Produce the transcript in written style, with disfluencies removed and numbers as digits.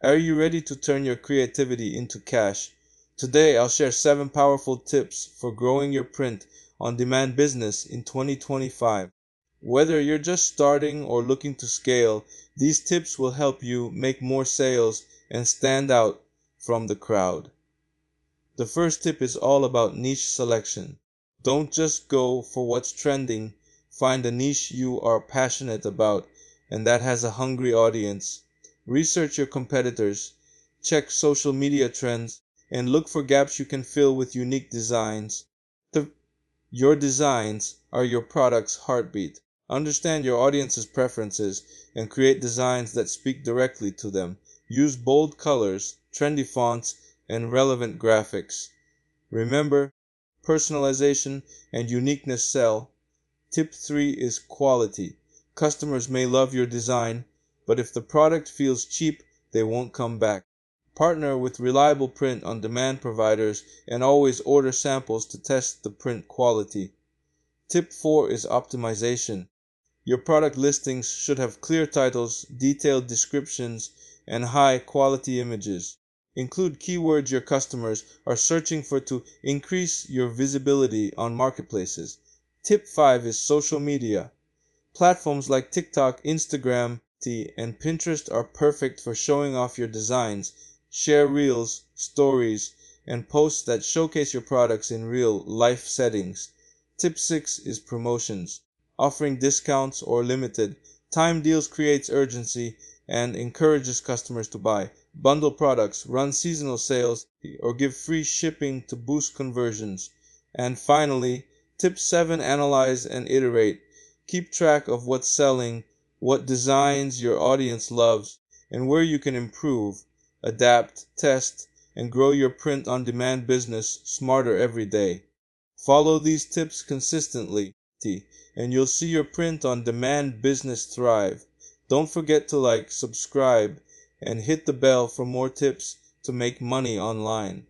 Are you ready to turn your creativity into cash? Today, I'll share 7 powerful tips for growing your print on demand business in 2025. Whether you're just starting or looking to scale, these tips will help you make more sales and stand out from the crowd. The first tip is all about niche selection. Don't just go for what's trending. Find a niche you are passionate about and that has a hungry audience. Research your competitors, check social media trends, and look for gaps you can fill with unique designs. Your designs are your product's heartbeat. Understand your audience's preferences and create designs that speak directly to them. Use bold colors, trendy fonts, and relevant graphics. Remember, personalization and uniqueness sell. Tip 3 is quality. Customers may love your design, but if the product feels cheap, they won't come back. Partner with reliable print on demand providers and always order samples to test the print quality. Tip 4 is optimization. Your product listings should have clear titles, detailed descriptions, and high quality images. Include keywords your customers are searching for to increase your visibility on marketplaces. Tip 5 is social media. Platforms like TikTok, Instagram, and Pinterest are perfect for showing off your designs. Share reels, stories, and posts that showcase your products in real life settings. Tip 6 is promotions. Offering discounts or limited time deals creates urgency and encourages customers to buy. Bundle products, run seasonal sales, or give free shipping to boost conversions. And finally, tip 7, analyze and iterate. Keep track of what's selling, what designs your audience loves, and where you can improve. Adapt, test, and grow your print on demand business smarter every day. Follow these tips consistently, and you'll see your print on demand business thrive. Don't forget to like, subscribe, and hit the bell for more tips to make money online.